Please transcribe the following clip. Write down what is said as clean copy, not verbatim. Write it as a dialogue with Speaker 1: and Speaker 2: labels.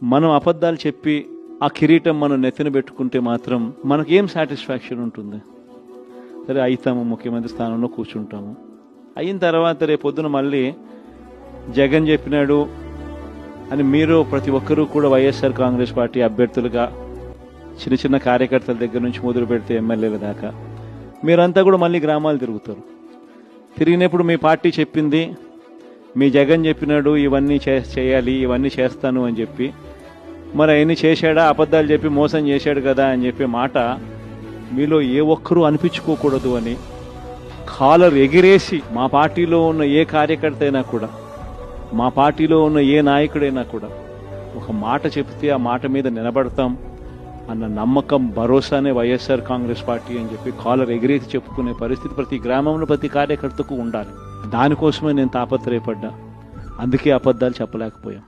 Speaker 1: మనం అబద్ధాలు చెప్పి ఆ కిరీటం మనం నెత్తిన పెట్టుకుంటే మాత్రం మనకేం సాటిస్ఫాక్షన్ ఉంటుంది? సరే అవుతాము, ముఖ్యమంత్రి స్థానంలో కూర్చుంటాము. అయిన తర్వాత రేపొద్దున మళ్ళీ జగన్ చెప్పినాడు అని మీరు ప్రతి ఒక్కరూ కూడా వైఎస్ఆర్ కాంగ్రెస్ పార్టీ అభ్యర్థులుగా చిన్న చిన్న కార్యకర్తల దగ్గర నుంచి మొదలు పెడితే ఎమ్మెల్యేల దాకా మీరంతా కూడా మళ్ళీ గ్రామాలు తిరుగుతారు. తిరిగినప్పుడు మీ పార్టీ చెప్పింది, మీ జగన్ చెప్పినాడు ఇవన్నీ చేయాలి, ఇవన్నీ చేస్తాను అని చెప్పి, మరి అవన్నీ చేశాడా? అబద్ధాలు చెప్పి మోసం చేశాడు కదా అని చెప్పే మాట మీలో ఏ ఒక్కరూ అనిపించుకోకూడదు అని కాలర్ ఎగిరేసి మా పార్టీలో ఉన్న ఏ కార్యకర్త అయినా కూడా, మా పార్టీలో ఉన్న ఏ నాయకుడైనా కూడా ఒక మాట చెప్తే ఆ మాట మీద నిలబడతాం అన్న నమ్మకం, భరోసానే వైఎస్ఆర్ కాంగ్రెస్ పార్టీ అని చెప్పి కాలర్ ఎగిరేసి చెప్పుకునే పరిస్థితి ప్రతి గ్రామంలో ప్రతి కార్యకర్తకు ఉండాలి. దానికోసమే నేను తాపత్రయపడ్డా. అందుకే అబద్ధాలు చెప్పలేకపోయాం.